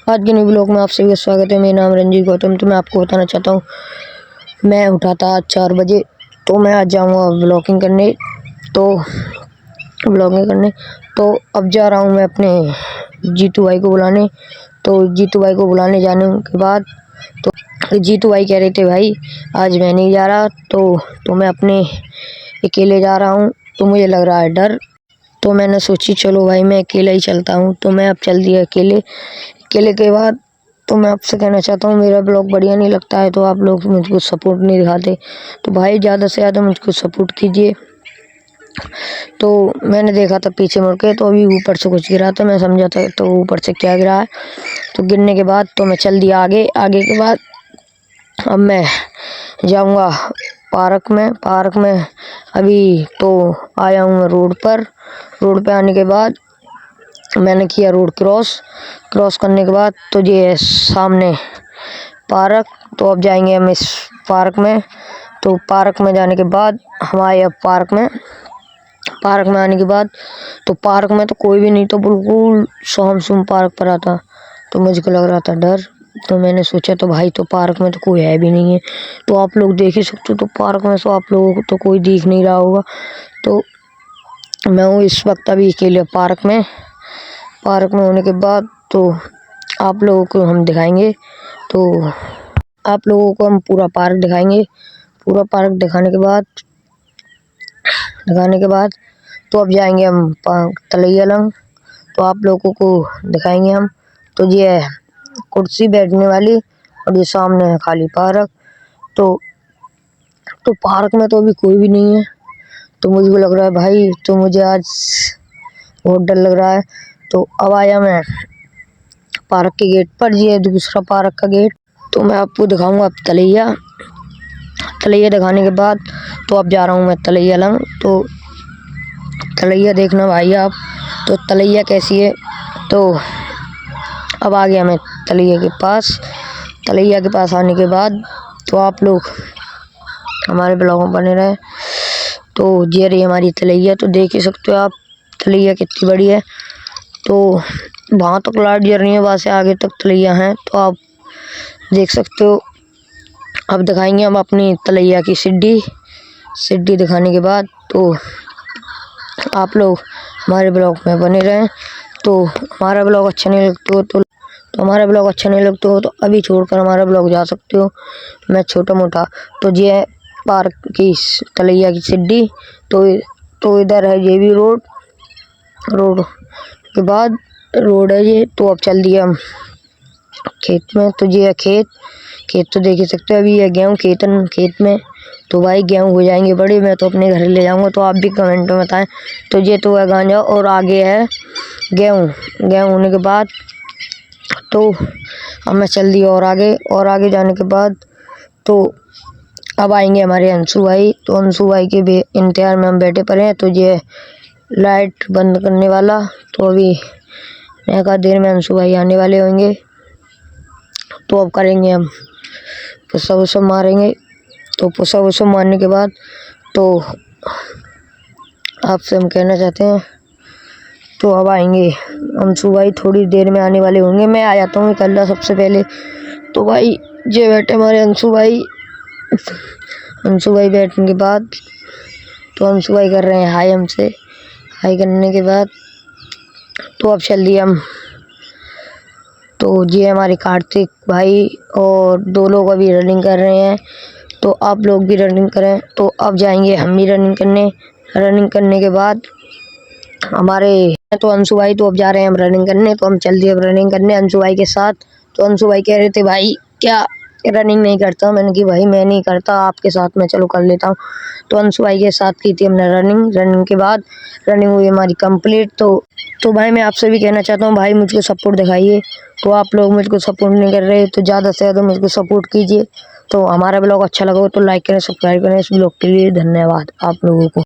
आज के new blog में आप सभी का स्वागत है। मेरा नाम रंजीत गौतम। तो मैं आपको बताना चाहता हूँ, मैं उठा था आज 4 बजे। तो मैं आज जाऊँगा ब्लॉगिंग करने। तो अब जा रहा हूँ मैं अपने जीतू भाई को बुलाने। तो जीतू भाई को बुलाने जाने के बाद तो जीतू भाई कह रहे थे, भाई आज मैं नहीं जा रहा, तो मैं अपने अकेले जा रहा हूँ। तो मुझे लग रहा है डर। तो मैंने सोची चलो भाई मैं अकेला ही चलता हूँ। तो मैं अब चल दिया अकेले। अकेले के बाद तो मैं आपसे कहना चाहता हूँ, मेरा ब्लॉग बढ़िया नहीं लगता है तो आप लोग मुझको सपोर्ट नहीं दिखाते, तो भाई ज़्यादा से ज़्यादा मुझको सपोर्ट कीजिए। तो मैंने देखा था पीछे मुड़ के, तो अभी ऊपर से कुछ गिरा था, मैं समझा था तो ऊपर से क्या गिरा है। तो गिरने के बाद तो मैं चल दिया आगे। आगे के बाद अब मैं जाऊँगा पार्क में अभी तो आया हूँ मैं रोड पे आने के बाद मैंने किया रोड क्रॉस करने के बाद तो ये सामने पार्क। तो अब जाएंगे हम इस पार्क में। तो पार्क में जाने के बाद हम आए अब पार्क में आने के बाद तो पार्क में तो कोई भी नहीं, तो बिल्कुल सुम पार्क पर आता। तो मुझको लग रहा था डर। तो मैंने सोचा तो भाई तो पार्क में तो कोई है भी नहीं है। तो आप लोग देख ही सकते हो, तो पार्क में तो आप लोगों को तो कोई दिख नहीं रहा होगा। तो मैं हूँ इस वक्त अभी अकेले पार्क में होने के बाद तो आप लोगों को हम दिखाएंगे। तो आप लोगों को हम पूरा पार्क दिखाएंगे। पूरा पार्क दिखाने के बाद तो अब जाएंगे हम तलैया लंग। तो आप लोगों को दिखाएंगे हम। तो ये है कुर्सी बैठने वाली और ये सामने है खाली पार्क। तो पार्क में तो अभी कोई भी नहीं है। तो मुझे लग रहा है भाई, तो मुझे आज बहुत डर लग रहा है। तो अब आया मैं पार्क के गेट पर, ये दूसरा पार्क का गेट। तो मैं आपको दिखाऊंगा अब तलैया दिखाने के बाद तो अब जा रहा हूँ मैं तलैया लंग। तो तलैया देखना भाई आप, तो तलैया कैसी है। तो अब आ गया मैं तलैया के पास आने के बाद तो आप लोग हमारे ब्लॉग में बने रहे। तो ये रही हमारी तलैया। तो देख ही सकते हो आप तलैया कितनी बड़ी है। तो वहाँ तक लाइट जल रही है, वहाँ से आगे तक तलैया हैं। तो आप देख सकते हो। अब दिखाएंगे हम अपनी तलैया की सीढ़ी दिखाने के बाद तो आप लोग हमारे ब्लॉग में बने रहें। तो हमारा ब्लॉग अच्छा नहीं लगता हो तो अभी छोड़कर हमारा ब्लॉग जा सकते हो। मैं छोटा मोटा तो ये है पार्क की तलैया की सीढ़ी। तो इधर है ये भी रोड के बाद रोड है ये। तो अब चल दिया हम खेत में। तो ये है खेत तो देख ही सकते हो। अभी ये गेहूँ खेत में। तो भाई गेहूँ हो जाएंगे बड़े, मैं तो अपने घर ले जाऊंगा। तो आप भी कमेंट में बताएं। तो ये तो है गांजा और आगे है गेहूँ होने के बाद तो अब मैं चल दिया और आगे जाने के बाद तो अब आएंगे हमारे अंशु भाई। तो अंशु भाई के भी इंतजार में हम बैठे पड़े हैं। तो ये लाइट बंद करने वाला। तो अभी एक आध देर में अंशु भाई आने वाले होंगे। तो अब करेंगे हम पुशअप मारेंगे। तो पुशअप मारने के बाद तो आपसे हम कहना चाहते हैं, तो अब आएंगे अंशु भाई, थोड़ी देर में आने वाले होंगे। मैं आ जाता हूँ निकलना सबसे पहले। तो भाई ये बैठे हमारे अंशु भाई बैठने के बाद तो अंशु भाई कर रहे हैं हाय हमसे। हाय करने के बाद तो अब चल दिए हम। तो ये हमारे कार्तिक भाई और 2 लोग अभी रनिंग कर रहे हैं। तो आप लोग भी रनिंग करें। तो अब जाएंगे हम भी रनिंग करने के बाद हमारे तो अंशु भाई तो अब जा रहे हैं हम रनिंग करने। तो हम चल दिए अब रनिंग करने अंशु भाई के साथ। तो अंशु भाई कह रहे थे, भाई क्या रनिंग नहीं करता? मैंने कि भाई मैं नहीं करता, आपके साथ मैं चलो कर लेता हूँ। तो अंशु भाई के साथ की थी हमने रनिंग के बाद रनिंग हुई हमारी कंप्लीट। तो भाई मैं आपसे भी कहना चाहता हूँ, भाई मुझको सपोर्ट दिखाइए। तो आप लोग मुझको सपोर्ट नहीं कर रहे, तो ज़्यादा से ज़्यादा मुझको सपोर्ट कीजिए। तो हमारा ब्लॉग अच्छा लगा हो तो लाइक करें, सब्सक्राइब करें। इस ब्लॉग के लिए धन्यवाद आप लोगों को।